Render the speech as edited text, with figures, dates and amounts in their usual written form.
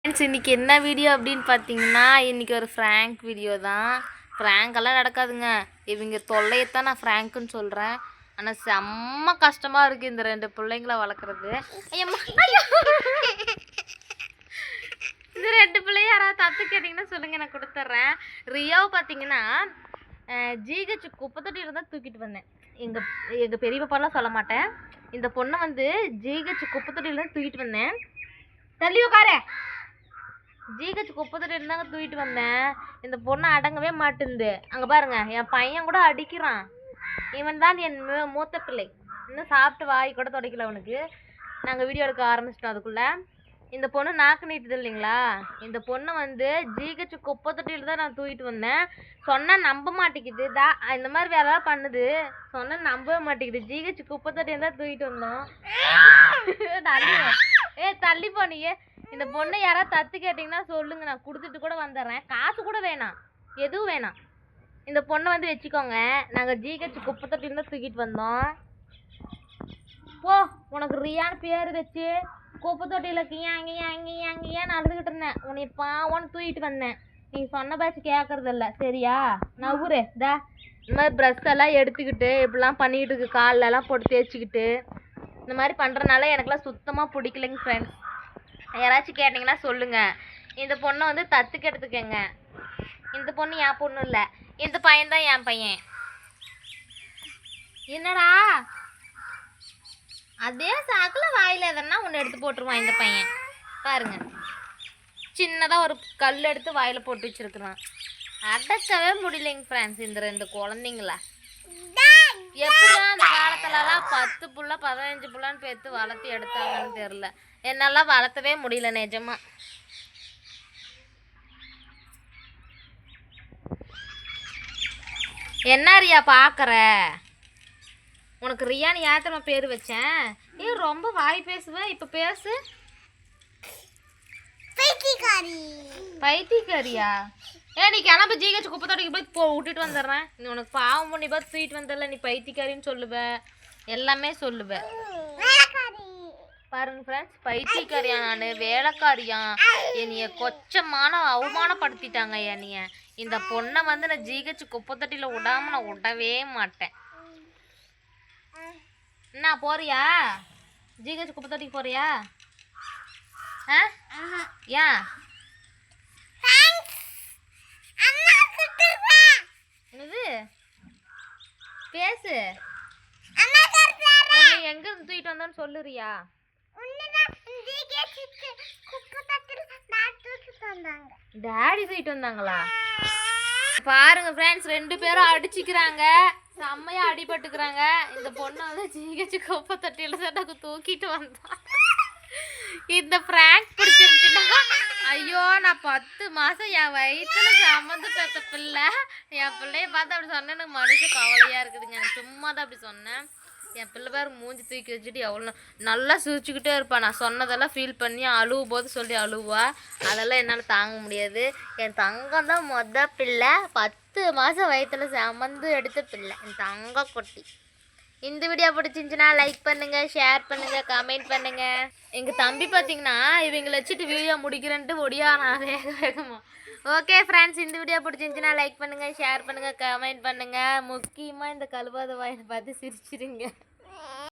Friends இன்றைக்கி என்ன video அப்படின்னு பார்த்தீங்கன்னா இன்றைக்கி ஒரு ஃப்ராங்க் வீடியோ தான். ஃப்ராங்கெல்லாம் நடக்காதுங்க, இவங்க தொல்லையத்தான் நான் ஃப்ராங்க்குன்னு சொல்கிறேன். ஆனால் செம்ம கஷ்டமாக இருக்குது இந்த ரெண்டு பிள்ளைங்கள வளர்க்குறது. இந்த ரெண்டு பிள்ளைய யாராவது தத்து கேட்டிங்கன்னா சொல்லுங்கள், நான் கொடுத்துட்றேன். ரியாவை பார்த்தீங்கன்னா ஜிஹெச் குப்பத்தொட்டியில் தான் தூக்கிட்டு வந்தேன். எங்கள் பெரிய பாப்பாலாம் சொல்ல மாட்டேன். இந்த பொண்ணை வந்து ஜிஹெச் குப்பத்தொட்டியில் தான் தூக்கிட்டு வந்தேன். தள்ளி உட்காரே. ஜிஹெச் குப்பத்தொட்டியில் இருந்தாங்க தூக்கிட்டு வந்தேன். இந்த பொண்ணை அடங்கவே மாட்டேங்குது. அங்கே பாருங்க, என் பையன் கூட அடிக்கிறான். இவன் தான் என் மூத்த பிள்ளை. இன்னும் சாப்பிட்டு வாய் கூட துடைக்கல அவனுக்கு. நாங்கள் வீடியோ எடுக்க ஆரம்பிச்சிட்டோம். அதுக்குள்ளே இந்த பொண்ணு நாக்கு நீட்டுது இல்லைங்களா. இந்த பொண்ணை வந்து ஜிஹெச் குப்பத்தொட்டியில் தான் நான் தூக்கிட்டு வந்தேன். சொன்னால் நம்ப மாட்டேங்குது. இந்த மாதிரி வேற ஏதாவது பண்ணுது. சொன்னால் நம்பவே மாட்டேங்குது. ஜிஹெச் குப்பத்தொட்டியில் தான் தூக்கிட்டு வந்தோம். தள்ளி போனியே. இந்த பொண்ணை யாராவது தத்து கேட்டிங்கன்னா சொல்லுங்க, நான் கொடுத்துட்டு கூட வந்துடுறேன். காசு கூட வேணாம், எதுவும் வேணாம். இந்த பொண்ணை வந்து வச்சுக்கோங்க. நாங்கள் ஜிஹெச் குப்பத்தொட்டிலேருந்து தூக்கிட்டு வந்தோம். போ, உனக்கு ரியான்னு பேர் வச்சு குப்பத்தொட்டியில் அங்கேயும் நடந்துக்கிட்டு இருந்தேன். உன்னை பாவன்னு தூக்கிட்டு வந்தேன். நீ சொன்ன பேச்சு கேட்கறதில்ல சரியா? நவுரு இந்த மாதிரி ப்ரெஷ் எல்லாம் எடுத்துக்கிட்டு இப்படிலாம் பண்ணிக்கிட்டு இருக்கு. காலெல்லாம் போட்டு தேய்ச்சிக்கிட்டு இந்த மாதிரி பண்ணுறதுனால எனக்குலாம் சுத்தமாக பிடிக்கலைங்க ஃப்ரெண்ட்ஸ். யாராச்சும் கேட்டிங்கன்னா சொல்லுங்கள். இந்த பொண்ணை வந்து தத்துக்கு எடுத்துக்கங்க. இந்த பொண்ணு என் பொண்ணு இல்லை, இந்த பையன்தான் என் பையன். என்னடா அதே சாக்கில் வாயில் எதனா ஒன்று எடுத்து போட்டுருவான் இந்த பையன். பாருங்க, சின்னதாக ஒரு கல் எடுத்து வாயில் போட்டு வச்சுருக்குறான். அடக்கவே முடியலைங்க ஃப்ரெண்ட்ஸ் இந்த ரெண்டு குழந்தைங்கள. எப்படிதான் அந்த காலத்துலலாம் 10 புள்ள 15 புள்ளான்னு பேத்து வளர்த்து எடுத்தாங்கன்னு தெரில. என்னால் வளர்த்தவே முடியல நிஜமா. என்ன ரியா பார்க்குற? உனக்கு ரியான்னு யாத்திரமா பேர் வச்சேன். நீ ரொம்ப வாய் பேசுவேன். இப்போ பேசு. பைத்தியக்காரியா? நீ கிளம்பு. ஜிஹெச் குப்பத்தொட்டிக்கு போய் விட்டுட்டு வந்துடுறேன். நீ உனக்கு பாவம் பண்ணி பார்த்து தூக்கிட்டு வந்துடல. நீ பைத்தியக்காரின்னு சொல்லுவேன், எல்லாமே சொல்லுவேன். பாருங்க ஃப்ரெண்ட்ஸ், பைத்தியக்காரியா நான் வேலைக்காரியா? என்னைய கொச்சமான அவமானப்படுத்திட்டாங்க என்னைய. இந்த பொண்ணை வந்து நான் ஜிஹெச் குப்பத்தொட்டியில் விடாம நான் விடவே மாட்டேன். என்ன போறியா? ஜிஹெச் குப்பத்தொட்டிக்கு போறியா? ஏன் என்னது பேசு. எங்க இருந்து தூக்கிட்டு வந்தோன்னு சொல்லுறியா? டாடி தூக்கிட்டு வந்தாங்களா? பாருங்க ஃப்ரெண்ட்ஸ், ரெண்டு பேரும் அடிச்சுக்கிறாங்க, செம்மையா அடிபட்டுக்கிறாங்க. இந்த பொண்ணை வந்து ஜிஹெச் குப்பத்தொட்டியில தான் தூக்கிட்டு வந்தான். இந்த பிராங்க் பிடிச்சிருந்துச்சுன்னா, ஐயோ நான் 10 மாதம் என் வயிற்றுல சம்மந்து பெற்ற பிள்ளை. என் பிள்ளைய பார்த்து அப்படி சொன்னேன். எனக்கு மனுஷ கவலையாக இருக்குதுங்க. எனக்கு சும்மா தான் அப்படி சொன்னேன். என் பிள்ளை பேர் மூஞ்சி தூக்கி வச்சுட்டு எவ்வளோ நல்லா சிரிச்சுக்கிட்டே இருப்பான். நான் சொன்னதெல்லாம் ஃபீல் பண்ணி அழுவும் போது சொல்லி அழுவா. அதெல்லாம் என்னால் தாங்க முடியாது. என் தங்கம் தான் பிள்ளை. 10 மாதம் வயிற்றுல சமந்து எடுத்த பிள்ளை என் தங்க குட்டி. இந்த வீடியோ பிடிச்சிருந்துச்சுன்னா லைக் பண்ணுங்கள், ஷேர் பண்ணுங்கள், கமெண்ட் பண்ணுங்கள். எங்கள் தம்பி பார்த்தீங்கன்னா இவங்களை வச்சுட்டு வீடியோ முடிக்கிறேன்ட்டு ஒடியானா வேகமாக. ஓகே ஃப்ரெண்ட்ஸ், இந்த வீடியோ பிடிச்சிருந்துச்சுன்னா லைக் பண்ணுங்கள், ஷேர் பண்ணுங்கள், கமெண்ட் பண்ணுங்கள். முக்கியமாக இந்த கழுவாத வாயை பார்த்து சிரிச்சிருங்க.